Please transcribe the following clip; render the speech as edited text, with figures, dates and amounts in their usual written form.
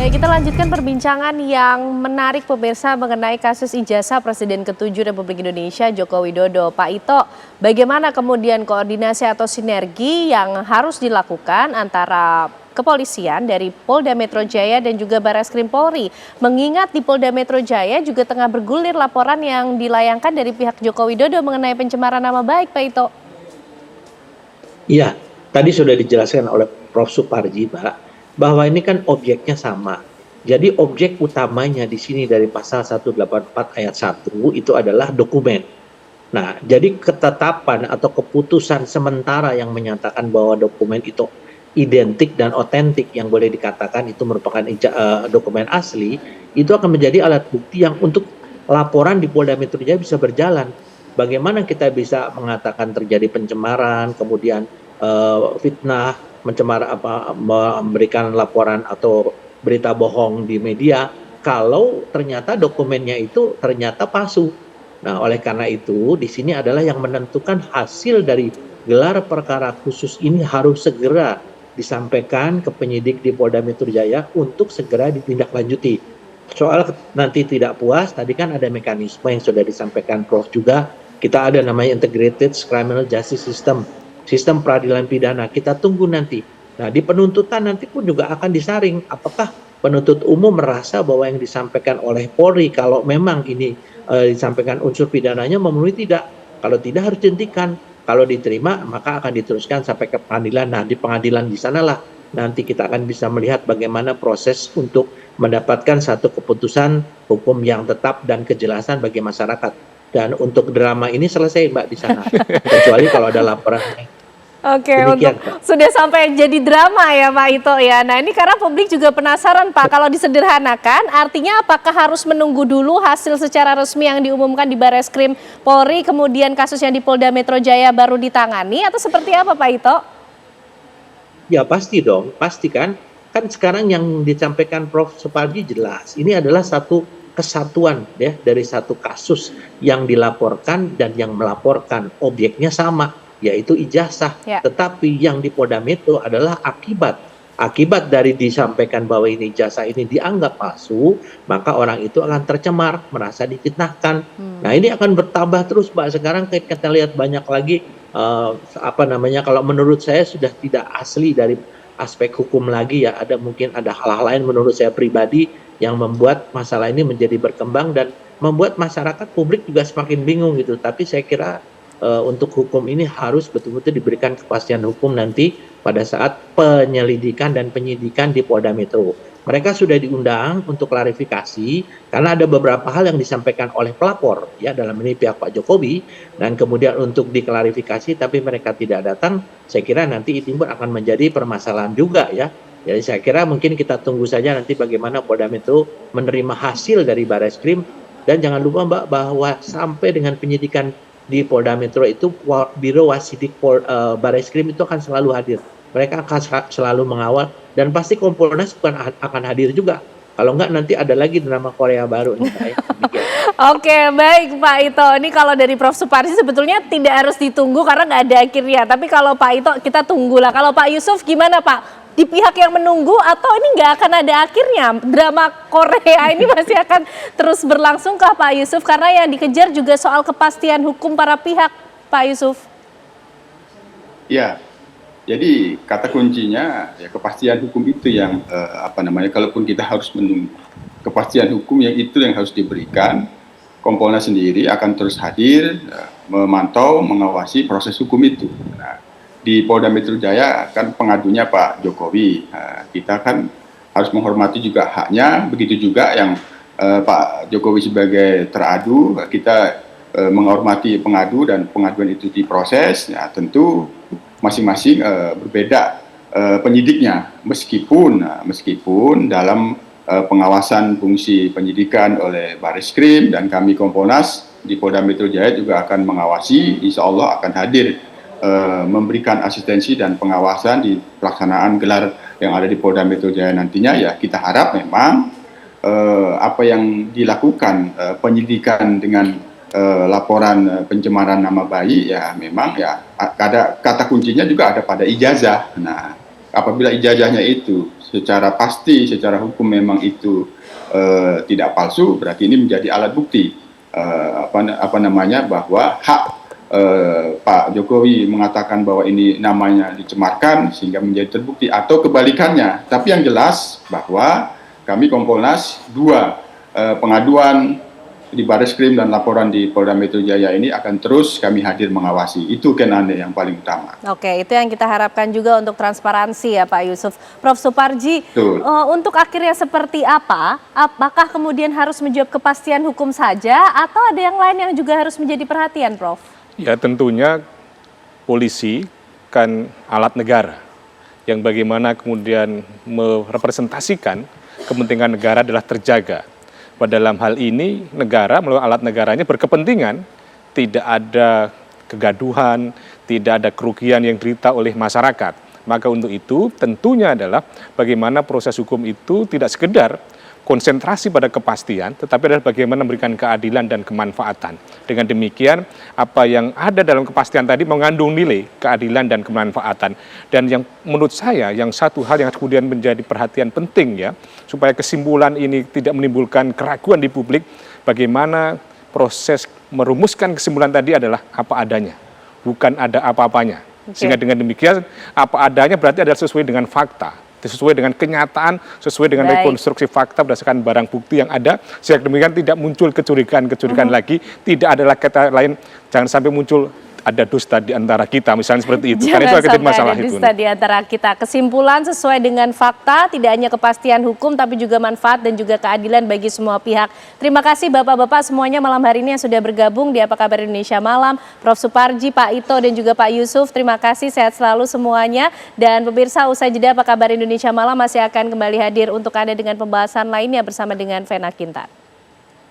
Baik, kita lanjutkan perbincangan yang menarik pemirsa mengenai kasus ijazah Presiden ke-7 Republik Indonesia Joko Widodo. Pak Ito, bagaimana kemudian koordinasi atau sinergi yang harus dilakukan antara kepolisian dari Polda Metro Jaya dan juga Barreskrim Polri? Mengingat di Polda Metro Jaya juga tengah bergulir laporan yang dilayangkan dari pihak Joko Widodo mengenai pencemaran nama baik, Pak Ito. Iya, tadi sudah dijelaskan oleh Prof. Suparji, Pak, bahwa ini kan objeknya sama. Jadi objek utamanya di sini dari pasal 184 ayat 1 itu adalah dokumen. Nah, jadi ketetapan atau keputusan sementara yang menyatakan bahwa dokumen itu identik dan otentik yang boleh dikatakan itu merupakan dokumen asli, itu akan menjadi alat bukti yang untuk laporan di Polda Metro Jaya bisa berjalan. Bagaimana kita bisa mengatakan terjadi pencemaran, kemudian fitnah, memberikan laporan atau berita bohong di media kalau ternyata dokumennya itu ternyata palsu. Nah, oleh karena itu di sini adalah yang menentukan hasil dari gelar perkara khusus ini harus segera disampaikan ke penyidik di Polda Metro Jaya untuk segera ditindaklanjuti. Soal nanti tidak puas, tadi kan ada mekanisme yang sudah disampaikan Prof juga. Kita ada namanya Integrated Criminal Justice System, sistem peradilan pidana. Kita tunggu nanti. Nah, di penuntutan nanti pun juga akan disaring apakah penuntut umum merasa bahwa yang disampaikan oleh Polri kalau memang ini disampaikan unsur pidananya memenuhi tidak. Kalau tidak harus dihentikan. Kalau diterima maka akan diteruskan sampai ke pengadilan. Nah, di pengadilan di sanalah nanti kita akan bisa melihat bagaimana proses untuk mendapatkan satu keputusan hukum yang tetap dan kejelasan bagi masyarakat. Dan untuk drama ini selesai, Mbak, di sana. Kecuali kalau ada laporan. Oke, Demikian, untuk sudah sampai jadi drama ya Pak Ito ya. Nah, ini karena publik juga penasaran Pak, kalau disederhanakan artinya apakah harus menunggu dulu hasil secara resmi yang diumumkan di Barreskrim Polri, kemudian kasus yang di Polda Metro Jaya baru ditangani atau seperti apa Pak Ito? Ya pasti dong, pasti kan. Kan sekarang yang disampaikan Prof. Suparji jelas. Ini adalah satu kesatuan ya dari satu kasus yang dilaporkan dan yang melaporkan. Objeknya sama, yaitu ijazah. Ya. Tetapi yang di Polda Metro adalah akibat dari disampaikan bahwa ini ijazah ini dianggap palsu, maka orang itu akan tercemar, merasa difitnahkan. Nah, ini akan bertambah terus, Pak. Sekarang kita lihat banyak lagi kalau menurut saya sudah tidak asli dari aspek hukum lagi ya, mungkin ada hal-hal lain menurut saya pribadi yang membuat masalah ini menjadi berkembang dan membuat masyarakat publik juga semakin bingung gitu. Tapi saya kira untuk hukum ini harus betul-betul diberikan kepastian hukum nanti pada saat penyelidikan dan penyidikan di Polda Metro. Mereka sudah diundang untuk klarifikasi karena ada beberapa hal yang disampaikan oleh pelapor ya dalam ini pihak Pak Jokowi, dan kemudian untuk diklarifikasi tapi mereka tidak datang. Saya kira nanti timbul akan menjadi permasalahan juga ya. Jadi saya kira mungkin kita tunggu saja nanti bagaimana Polda Metro menerima hasil dari Barreskrim, dan jangan lupa Mbak bahwa sampai dengan penyidikan di Polda Metro itu Biro Wasidik Barreskrim itu akan selalu hadir. Mereka akan selalu mengawal dan pasti Kompolnas akan hadir juga. Kalau enggak nanti ada lagi drama Korea baru nih. Oke, baik Pak Ito. Ini kalau dari Prof. Suparji sebetulnya tidak harus ditunggu karena nggak ada akhirnya. Tapi kalau Pak Ito kita tunggulah. Kalau Pak Yusuf gimana Pak? Di pihak yang menunggu atau ini nggak akan ada akhirnya? Drama Korea ini masih akan terus berlangsung kah Pak Yusuf? Karena yang dikejar juga soal kepastian hukum para pihak, Pak Yusuf. Ya, jadi kata kuncinya ya kepastian hukum itu yang kalaupun kita harus menunggu kepastian hukum yang itu yang harus diberikan. Kompolnas sendiri akan terus hadir, memantau, mengawasi proses hukum itu. Nah, di Polda Metro Jaya kan pengadunya Pak Jokowi. Kita kan harus menghormati juga haknya, begitu juga yang Pak Jokowi sebagai teradu, kita menghormati pengadu dan pengaduan itu diproses. Ya, tentu masing-masing berbeda penyidiknya, meskipun dalam pengawasan fungsi penyidikan oleh Barreskrim dan kami Kompolnas di Polda Metro Jaya juga akan mengawasi, insya Allah akan hadir memberikan asistensi dan pengawasan di pelaksanaan gelar yang ada di Polda Metro Jaya nantinya. Ya kita harap memang apa yang dilakukan penyidikan dengan laporan pencemaran nama baik ya memang ya ada kata kuncinya juga ada pada ijazah. Nah apabila ijazahnya itu secara pasti, secara hukum memang itu tidak palsu, berarti ini menjadi alat bukti bahwa hak Pak Jokowi mengatakan bahwa ini namanya dicemarkan sehingga menjadi terbukti, atau kebalikannya. Tapi yang jelas bahwa kami Kompolnas, 2 pengaduan di Barreskrim dan laporan di Polda Metro Jaya ini akan terus kami hadir mengawasi. Itu yang paling utama. Oke, itu yang kita harapkan juga untuk transparansi ya Pak Yusuf. Prof. Suparji, untuk akhirnya seperti apa? Apakah kemudian harus menjawab kepastian hukum saja atau ada yang lain yang juga harus menjadi perhatian, Prof? Ya, tentunya polisi kan alat negara yang bagaimana kemudian merepresentasikan kepentingan negara adalah terjaga. Dalam hal ini negara melalui alat negaranya berkepentingan tidak ada kegaduhan, tidak ada kerugian yang diderita oleh masyarakat. Maka untuk itu tentunya adalah bagaimana proses hukum itu tidak sekedar konsentrasi pada kepastian, tetapi adalah bagaimana memberikan keadilan dan kemanfaatan. Dengan demikian, apa yang ada dalam kepastian tadi mengandung nilai keadilan dan kemanfaatan. Dan yang menurut saya, yang satu hal yang kemudian menjadi perhatian penting ya, supaya kesimpulan ini tidak menimbulkan keraguan di publik, bagaimana proses merumuskan kesimpulan tadi adalah apa adanya, bukan ada apa-apanya. Sehingga dengan demikian, apa adanya berarti adalah sesuai dengan fakta, sesuai dengan kenyataan, sesuai dengan rekonstruksi fakta berdasarkan barang bukti yang ada, sehingga demikian tidak muncul kecurigaan lagi, tidak ada kata lain, jangan sampai muncul ada dusta di antara kita, misalnya seperti itu. Karena itu akan jadi masalah itu. Dusta di antara kita. Kesimpulan sesuai dengan fakta, tidak hanya kepastian hukum, tapi juga manfaat dan juga keadilan bagi semua pihak. Terima kasih Bapak-Bapak semuanya malam hari ini yang sudah bergabung di Apa Kabar Indonesia Malam. Prof. Suparji, Pak Ito, dan juga Pak Yusuf. Terima kasih, sehat selalu semuanya. Dan pemirsa, usai jeda Apa Kabar Indonesia Malam masih akan kembali hadir untuk Anda dengan pembahasan lainnya bersama dengan Vena Kintar.